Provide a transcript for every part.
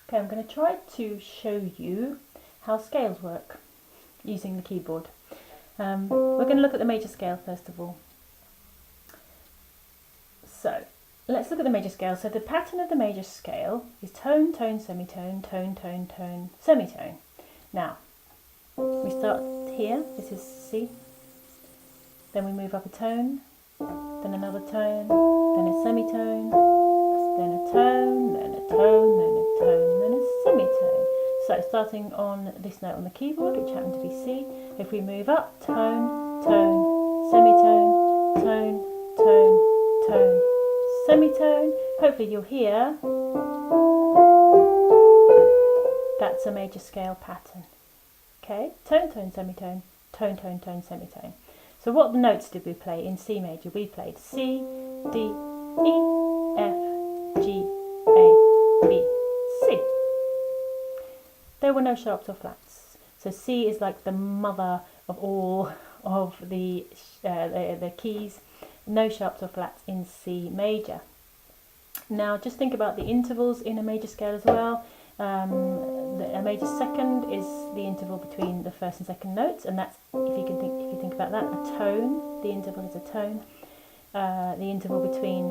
Okay, I'm going to try to show you how scales work using the keyboard. We're going to look at the major scale first of all. So let's look at the major scale. So the pattern of the major scale is tone, tone, semitone, tone, tone, tone, semitone. Now we start here, this is C, then we move up a tone, then another tone, then a semitone, then a tone, then a tone, then a tone, then a semitone. So starting on this note on the keyboard, which happened to be C, if we move up, tone, tone, semitone, tone, tone, tone, semitone, hopefully you'll hear that's a major scale pattern. Okay, tone, tone, semitone, tone, tone, tone, semitone. So what notes did we play in C major? We played C, D, E, F, G, A, B, C. There were no sharps or flats. So C is like the mother of all of the keys. No sharps or flats in C major. Now just think about the intervals in a major scale as well. A major second is the interval between the first and second notes, and that's, if you think about that, a tone. The interval is a tone. The interval between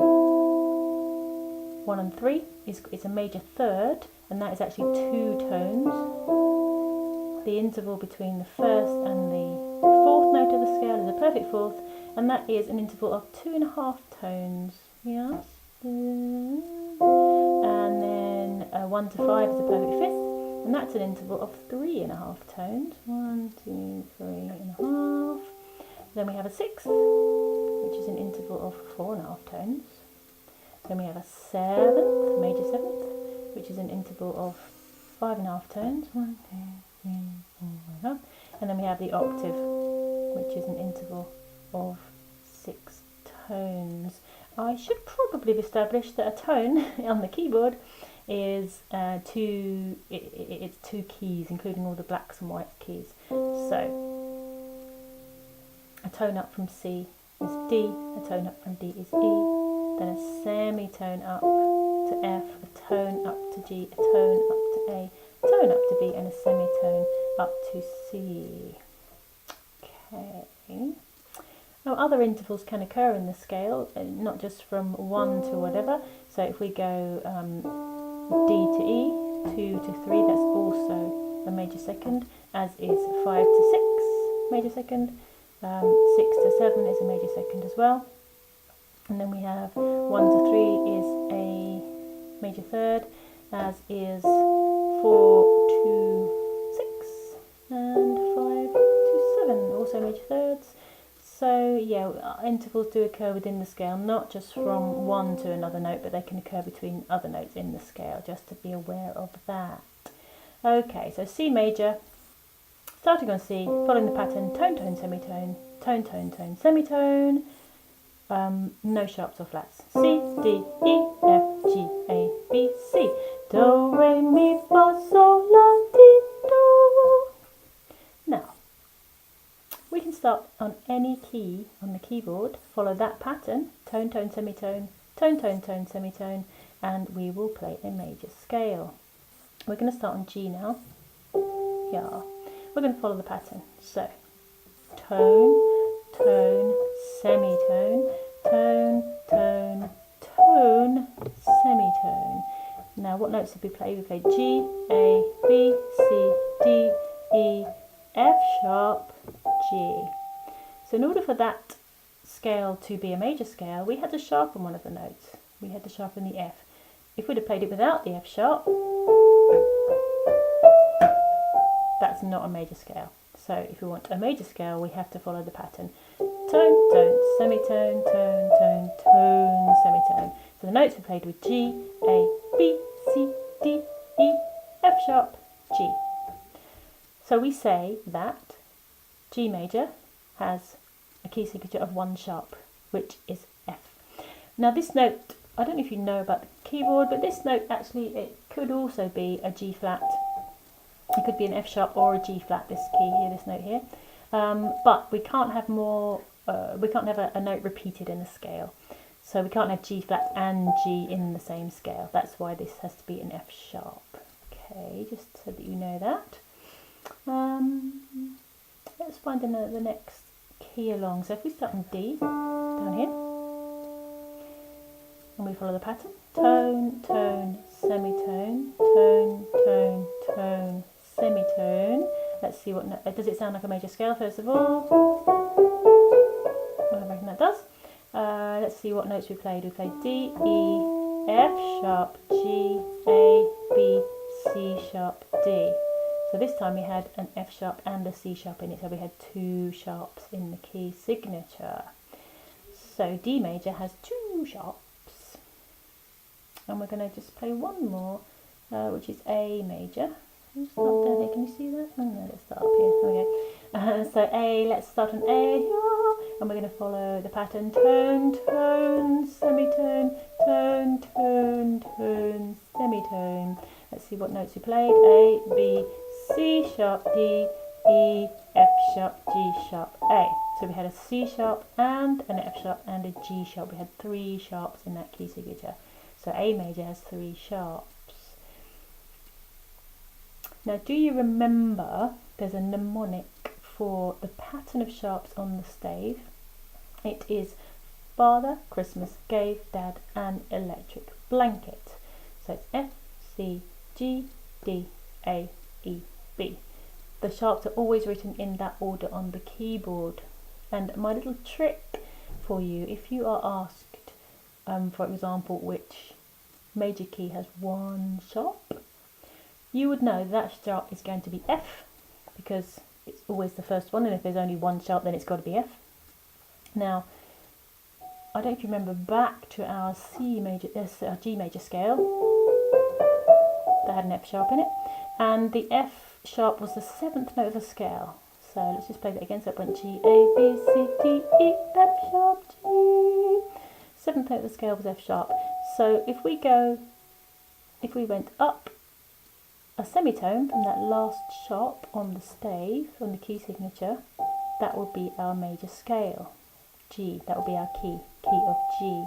1 and 3 is a major third, and that is actually 2 tones. The interval between the first and the fourth note of the scale is a perfect fourth, and that is an interval of 2.5 tones. Yes. And then 1 to 5 is a perfect fifth, and that's an interval of 3.5 tones. 1, 2, 3.5. Then we have a sixth, which is an interval of 4.5 tones. Then we have a seventh, major seventh, which is an interval of 5.5 tones. 1, 2, 3, 4, 5. And then we have the octave, which is an interval of 6 tones. I should probably have established that a tone on the keyboard is it's 2 keys, including all the blacks and white keys. So a tone up from C is D, a tone up from D is E, then a semitone up to F, a tone up to G, a tone up to A, a tone up to B, and a semitone up to C. Okay. Now other intervals can occur in the scale, not just from 1 to whatever. So if we go D to E, 2 to 3, that's also a major second, as is 5 to 6, major second. 6 to 7 is a major second as well. And then we have 1 to 3 is a major third, as is 4 to 6, and 5 to 7, also major thirds. So yeah, intervals do occur within the scale, not just from one to another note, but they can occur between other notes in the scale, just to be aware of that. Okay, so C major, starting on C, following the pattern tone, tone, semitone, tone, tone, tone, semitone, no sharps or flats. C, D, E, F, G, A, B, C. Do, re, mi, fa, sol, la, ti, do. Now, we can start on any key on the keyboard, follow that pattern, tone, tone, semitone, tone, tone, tone, semitone, and we will play a major scale. We're going to start on G now. Yeah. We're going to follow the pattern. So, tone, tone, semitone, tone, tone, tone, semitone. Now, what notes did we play? We played G, A, B, C, D, E, F sharp, G. So in order for that scale to be a major scale, we had to sharpen one of the notes. We had to sharpen the F. If we'd have played it without the F sharp, that's not a major scale. So if we want a major scale, we have to follow the pattern. Tone, tone, semitone, tone, tone, tone, semitone. So the notes we played with G, A, B, C, D, E, F sharp, G. So we say that G major has a key signature of 1 sharp, which is F. Now this note, I don't know if you know about the keyboard, but this note actually, it could also be a G flat. It could be an F sharp or a G flat, this key here, this note here. But we can't have more, we can't have a note repeated in a scale. So we can't have G flat and G in the same scale. That's why this has to be an F sharp. okay, just so that you know that. Let's find the next key along. So if we start on D, down here, and we follow the pattern, tone, tone, semitone, tone, tone, tone, semitone. Let's see what, does it sound like a major scale first of all? Well, I reckon that does. Let's see what notes we played. We played D, E, F sharp, G, A, B, C sharp, D. So this time we had an F sharp and a C sharp in it, so we had 2 sharps in the key signature. So D major has 2 sharps, and we're going to just play one more, which is A major. Start down here. Can you see that? Oh no, let's start up here. Okay. So A, let's start on A, and we're going to follow the pattern tone, tone, semitone, tone, tone, tone, semitone. Let's see what notes we played. A, B, C sharp, D, E, F sharp, G sharp, A. So we had a C sharp and an F sharp and a G sharp. We had 3 sharps in that key signature. So A major has 3 sharps. Now, do you remember there's a mnemonic for the pattern of sharps on the stave? It is Father Christmas gave Dad an electric blanket. So it's F, C, G, D, A, E, B. The sharps are always written in that order on the keyboard. And my little trick for you, if you are asked, for example, which major key has 1 sharp, you would know that sharp is going to be F, because it's always the first one, and if there's only 1 sharp then it's got to be F. Now, I don't know if you remember back to our G major scale, that had an F sharp in it, and the F sharp was the 7th note of the scale. So let's just play that again. So it went G, A, B, C, D, E, F sharp, G. 7th note of the scale was F sharp. So if we went up a semitone from that last sharp on the stave, on the key signature, that would be our major scale, G. That would be our key of G.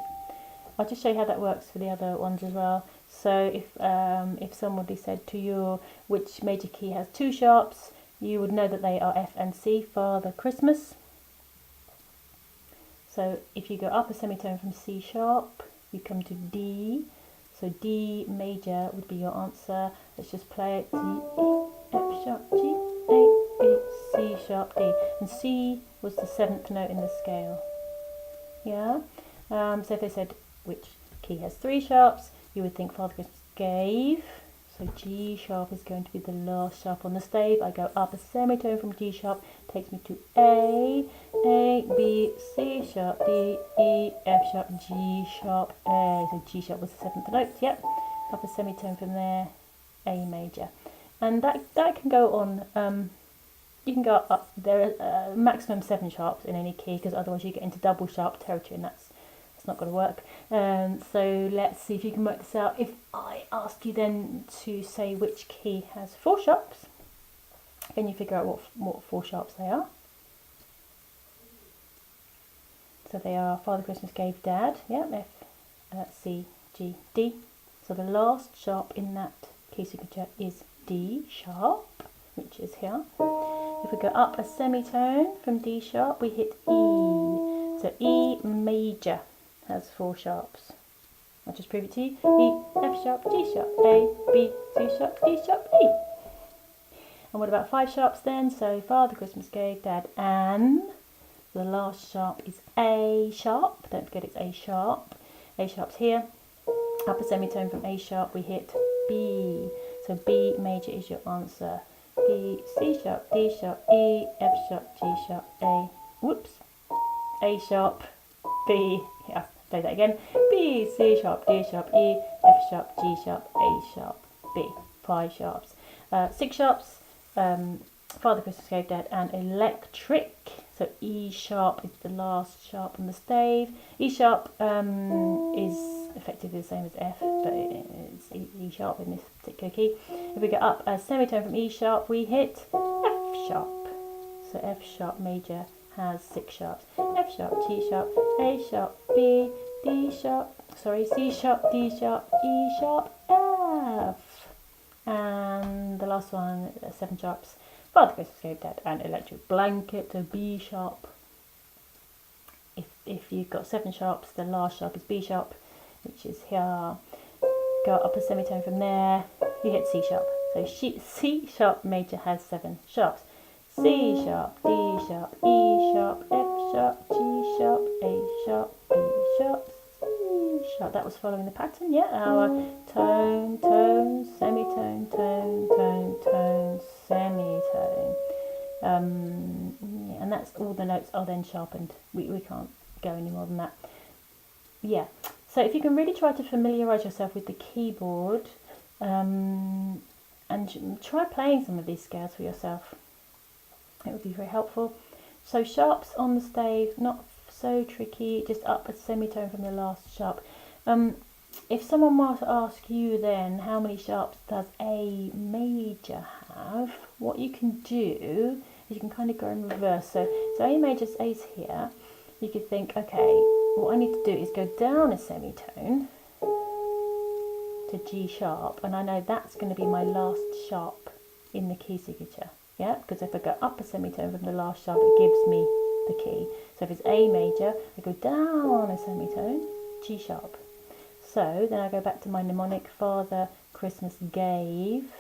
I'll just show you how that works for the other ones as well. So if somebody said to you which major key has 2 sharps, you would know that they are F and C, Father Christmas. So if you go up a semitone from C sharp, you come to D. So D major would be your answer. Let's just play it. D, E, F sharp, G, A, B, C sharp, D. And C was the 7th note in the scale. Yeah? So if they said which key has 3 sharps, you would think Father Christmas gave. So G sharp is going to be the last sharp on the stave. I go up a semitone from G sharp, takes me to A, B, C sharp, D, E, F sharp, G sharp, A. So G sharp was the 7th note, yep. Up a semitone from there, A major. And that can go on, you can go up, there are maximum 7 sharps in any key, because otherwise you get into double sharp territory, and that's not going to work. So let's see if you can work this out. If I ask you then to say which key has 4 sharps, can you figure out what 4 sharps they are? So they are Father Christmas gave Dad, yeah, F, C, G, D. So the last sharp in that key signature is D sharp, which is here. If we go up a semitone from D sharp, we hit E. So E major has 4 sharps. I'll just prove it to you. E, F sharp, G sharp, A, B, C sharp, D sharp, E. And what about 5 sharps then? So Father Christmas gave Dad an. The last sharp is A sharp. Don't forget it's A sharp. A sharp's here. Up a semitone from A sharp, we hit B. So B major is your answer. B, C sharp, D sharp, E, F sharp, G sharp, A. Whoops. A sharp, B. Yeah. Play that again. B, C sharp, D sharp, E, F sharp, G sharp, A sharp, B. 5 sharps. 6 sharps. Father Christmas gave Dad an electric. So E sharp is the last sharp on the stave. E sharp is effectively the same as F, but it's E sharp in this particular key. If we go up a semitone from E sharp, we hit F sharp. So F sharp major has 6 sharps. F sharp, G sharp, A sharp, B, D sharp, sorry, C sharp, D sharp, E sharp, F. And and the last one, 7 sharps, Father Christmas Gave Dad an Electric Blanket, so B sharp. If you've got 7 sharps, the last sharp is B sharp, which is here. Go up a semitone from there, you hit C sharp. So C sharp major has 7 sharps. C sharp, D sharp, E sharp, F sharp, G sharp, A sharp, B sharp, C sharp. That was following the pattern, yeah? Our tone, tone, semitone, tone, tone, tone, semitone. Yeah, and that's all the notes are then sharpened. We can't go any more than that. Yeah, so if you can really try to familiarise yourself with the keyboard and try playing some of these scales for yourself, it would be very helpful. So sharps on the stave, not so tricky, just up a semitone from the last sharp. If someone were to ask you then how many sharps does A major have, what you can do is you can kind of go in reverse. So A major, A's here. You could think, okay, what I need to do is go down a semitone to G sharp, and I know that's going to be my last sharp in the key signature. Yeah, because if I go up a semitone from the last sharp, it gives me the key. So if it's A major, I go down a semitone, G sharp. So then I go back to my mnemonic, Father Christmas Gave.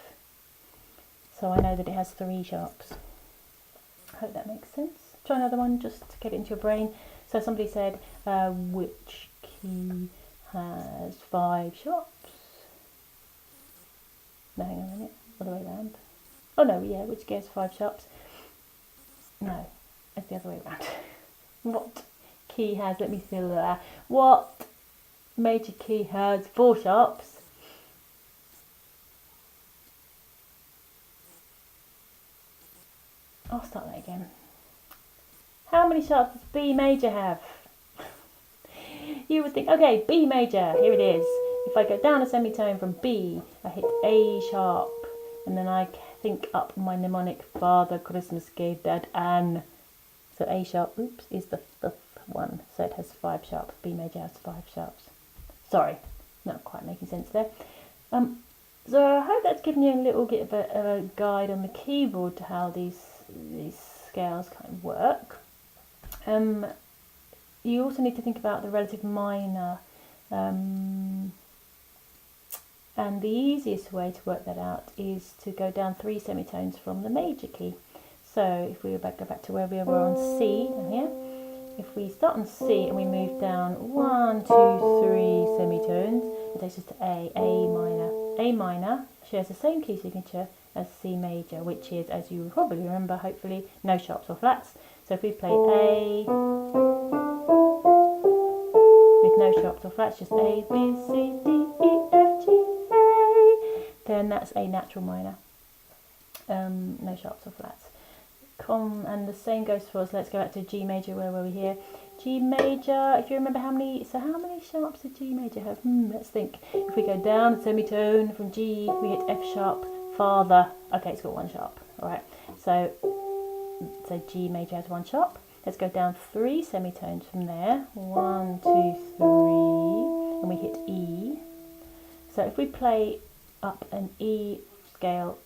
So I know that it has 3 sharps. I hope that makes sense. Try another one just to get it into your brain. So somebody said, which key has 5 sharps? No, hang on a minute, other way around. Oh no, yeah, which key has 5 sharps? No, it's the other way around. What key has, let me feel that. What major key has 4 sharps? I'll start that again. How many sharps does B major have? You would think, okay, B major, here it is. If I go down a semitone from B, I hit A sharp, and then I think up my mnemonic, Father Christmas Gave Dad an. So A sharp, oops, is the 5th one, so it has 5 sharps. B major has 5 sharps. Sorry, not quite making sense there. So I hope that's given you a little bit of a guide on the keyboard to how these scales kind of work. You also need to think about the relative minor, and the easiest way to work that out is to go down 3 semitones from the major key. So if we go back to where we were on C down here, if we start on C and we move down 1, 2, 3 semitones, it takes us to A minor. A minor shares the same key signature as C major, which is, as you probably remember, hopefully, no sharps or flats. So if we play A with no sharps or flats, just A, B, C, D, E, F, G, A, then that's a natural minor. No sharps or flats. And the same goes for us. Let's go back to G major. Where were we here? G major, if you remember how many sharps did G major have? Let's think. If we go down a semitone from G, we hit F sharp, Father. Okay, it's got 1 sharp. Alright, so G major has 1 sharp. Let's go down 3 semitones from there. 1, 2, 3, and we hit E. So if we play up an E scale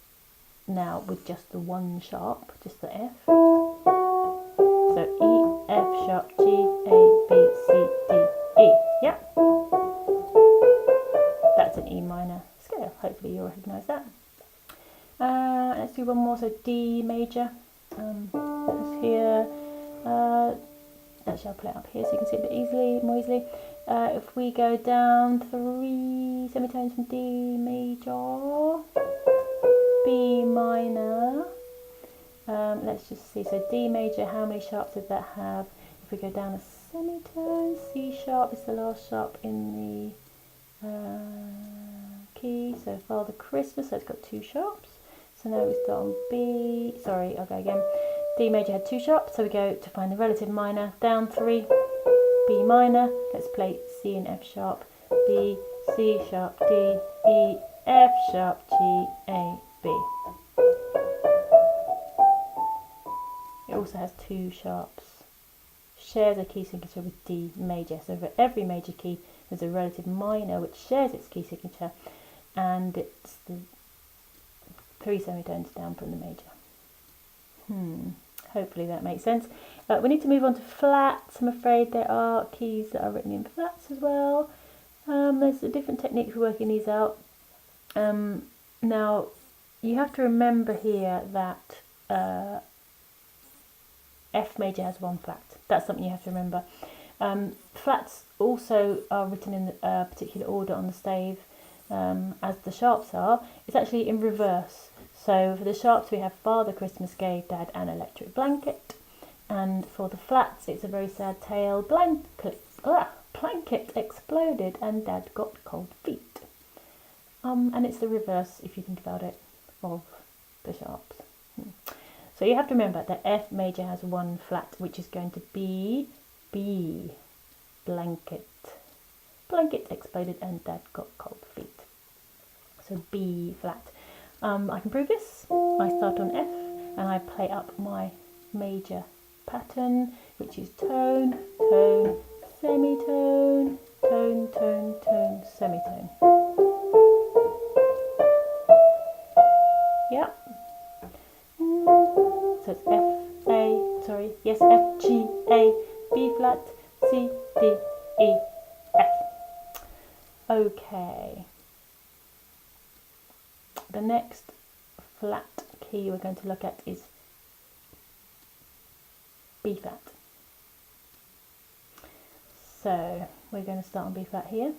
now with just the 1 sharp, just the F. So E, F sharp, G, A, B, C, D, E. Yep. That's an E minor scale. Hopefully you'll recognise that. Let's do one more. So D major. That's here. Actually, I'll play it up here so you can see it a bit more easily. If we go down 3 semitones from D major, B minor, let's just see, so D major, how many sharps did that have? If we go down a semitone, C sharp is the last sharp in the key, so Father Christmas, so it's got 2 sharps. So now we start on B, sorry, I'll go again. D major had 2 sharps, so we go to find the relative minor, down 3, B minor, let's play C and F sharp, B, C sharp, D, E, F sharp, G, A, B. It also has 2 sharps. Shares a key signature with D major. So for every major key there's a relative minor which shares its key signature, and it's 3 semitones down from the major. Hopefully that makes sense. We need to move on to flats. I'm afraid there are keys that are written in flats as well. There's a different technique for working these out. Now, you have to remember here that F major has 1 flat. That's something you have to remember. Flats also are written in a particular order on the stave, as the sharps are. It's actually in reverse. So for the sharps we have Father Christmas gave Dad an electric blanket, and for the flats it's a very sad tale, blanket exploded and Dad got cold feet. And it's the reverse, if you think about it, of the sharps. So you have to remember that F major has 1 flat, which is going to be B, blanket. Blanket exploded and Dad got cold feet. So B flat. I can prove this. I start on F and I play up my major pattern, which is tone, tone, semitone, tone, tone, tone, semitone. Yeah. So it's F, G, A, B flat, C, D, E, F. Okay. The next flat key we're going to look at is B flat. So we're going to start on B flat here.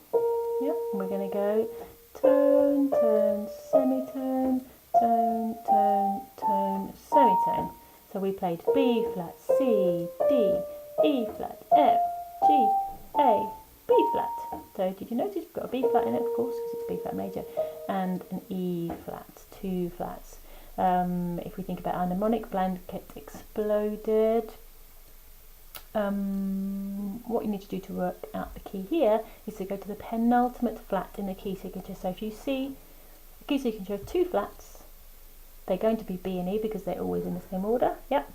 Yep, we're going to go tone, tone, semitone, tone, tone, tone, semitone. So we played B flat, C, D, E flat, F, G, A, B flat. So did you notice we've got a B flat in it, of course, because it's B flat major, and an E flat, 2 flats. If we think about our mnemonic, blanket exploded. What you need to do to work out the key here is to go to the penultimate flat in the key signature. So if you see the key signature of 2 flats, they're going to be B and E because they're always in the same order. Yep.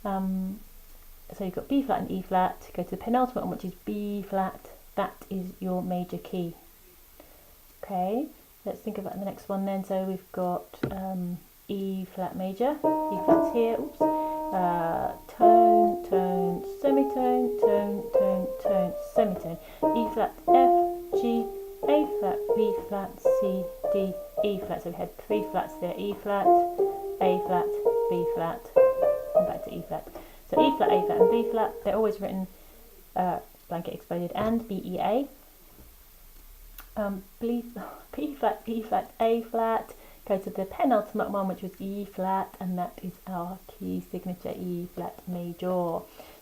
So you've got B flat and E flat. Go to the penultimate one, which is B flat. That is your major key. Okay, let's think about the next one then. So we've got E flat major. E flat's here. Oops. Tone, tone, semitone, tone, tone, tone, semitone. E flat, F, G, A flat, B flat, C, D, E flat. So we had 3 flats there. E flat, A flat, B flat, and back to E flat. So E flat, A flat, and B flat, they're always written blanket exploded and BEA. B flat, B flat, A flat. Go to the penultimate one, which was E flat, and that is our key signature, E flat major.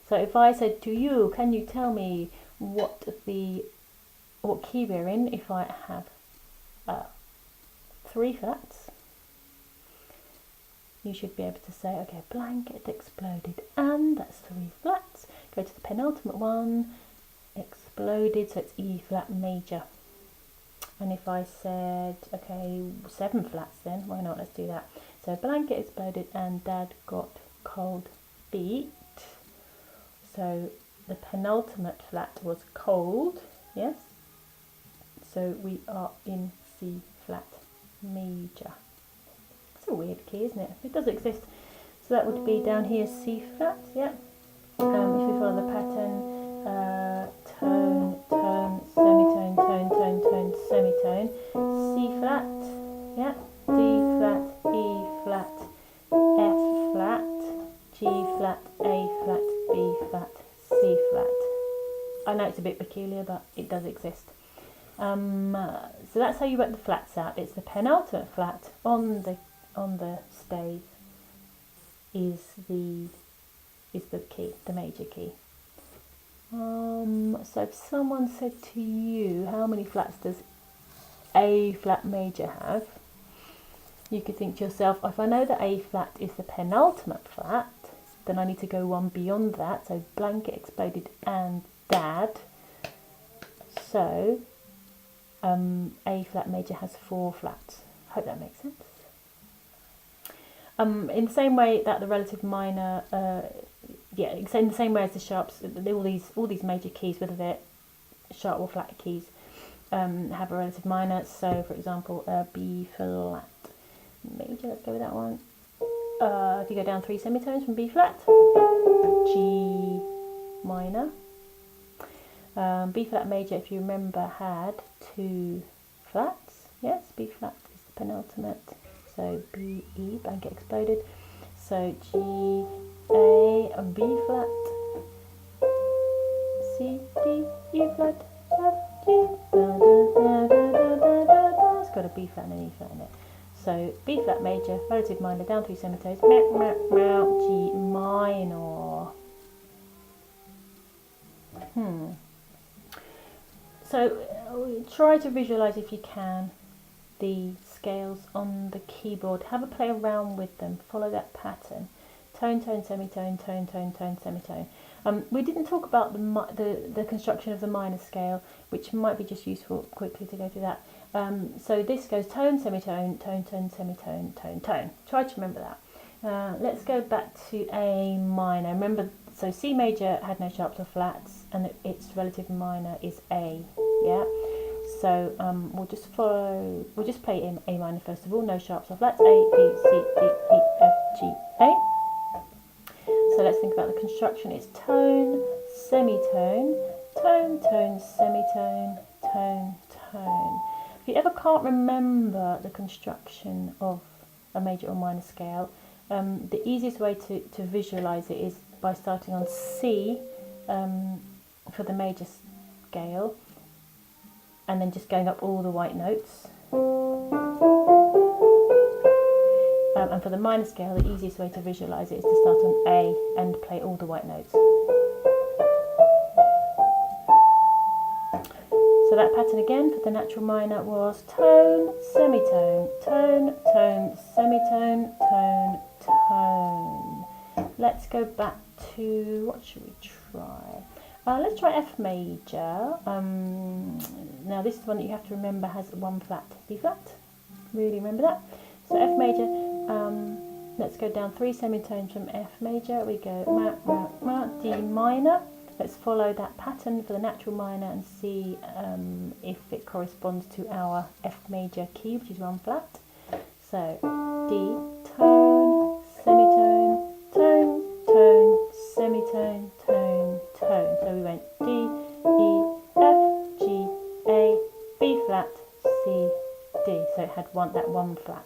So if I said to you, can you tell me what key we're in if I have 3 flats? You should be able to say, okay, blanket exploded, and that's 3 flats. Go to the penultimate one, exploded, so it's E flat major. And if I said, okay, 7 flats then, why not? Let's do that. So blanket exploded and Dad got cold feet. So the penultimate flat was cold, yes? So we are in C flat major. It's a weird key, isn't it? It does exist. So that would be down here, C flat, yeah. If we follow the pattern, tone, tone, semitone, tone, tone, tone, semitone, C flat, yeah, D flat, E flat, F flat, G flat, A flat, B flat, C flat. I know it's a bit peculiar, but it does exist. So that's how you work the flats out. It's the penultimate flat on the stave is the key, the major key. So if someone said to you, how many flats does A flat major have? You could think to yourself, if I know that A flat is the penultimate flat, then I need to go one beyond that. So blanket exploded and Dad. So A flat major has 4 flats. Hope that makes sense. In the same way that the relative minor, in the same way as the sharps, all these major keys, whether they're sharp or flat keys, have a relative minor. So, for example, B flat. major, let's go with that one. If you go down 3 semitones from B flat, G minor. B flat major, if you remember, had 2 flats. Yes, B flat is the penultimate. So B, E, blanket exploded. So G, A, B flat, C, D, E flat, F, G, da, da, da, da, da, da, da. It's got a B flat and an E flat in it. So B flat major, relative minor, down 3 semitones, G minor. So try to visualize, if you can, the scales on the keyboard. Have a play around with them. Follow that pattern. Tone, tone, semitone, tone, tone, tone, semitone. We didn't talk about the construction of the minor scale, which might be just useful quickly to go through that. So this goes tone, semitone, tone, tone, semitone, tone, tone. Try to remember that. Let's go back to A minor. Remember, so C major had no sharps or flats, and its relative minor is A. Yeah. So we'll just play in A minor first of all. No sharps or flats. A, B, C, D, E, F, G, A. So let's think about the construction. It's tone, semitone, tone, tone, semitone, tone, tone. If you ever can't remember the construction of a major or minor scale, the easiest way to visualize it is by starting on C for the major scale, and then just going up all the white notes. And for the minor scale, the easiest way to visualise it is to start on A and play all the white notes. So that pattern again for the natural minor was tone, semitone, tone, tone, semitone, tone, tone. Let's go back to, what should we try? Let's try F major. Now this is one that you have to remember has 1 flat, B flat. Really remember that. So F major, let's go down 3 semitones from F major. We go ma, ma, ma, D minor. Let's follow that pattern for the natural minor and see if it corresponds to our F major key, which is 1 flat. So D, tone, semitone, tone, tone, semitone, tone, tone. So we went D, E, F, G, A, B flat, C, D. So it had that 1 flat.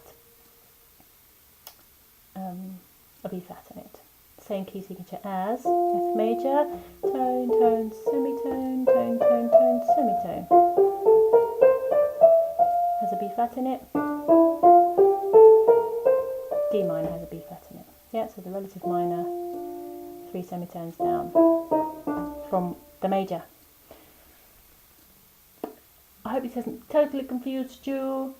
A B flat in it. Same key signature as F major, tone, tone, semitone, tone, tone, tone, semitone. Has a B flat in it. D minor has a B flat in it. Yeah, so the relative minor, 3 semitones down from the major. I hope this hasn't totally confused you.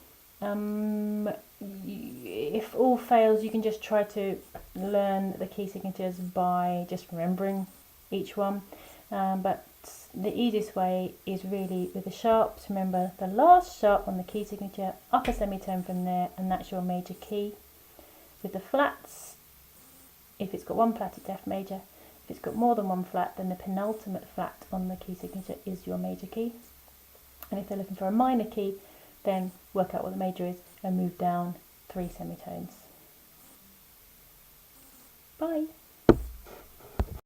If all fails, you can just try to learn the key signatures by just remembering each one. But the easiest way is really with the sharps. Remember the last sharp on the key signature, upper semitone from there, and that's your major key. With the flats, if it's got 1 flat, it's F major. If it's got more than 1 flat, then the penultimate flat on the key signature is your major key. And if they're looking for a minor key, then work out what the major is and move down 3 semitones. Bye.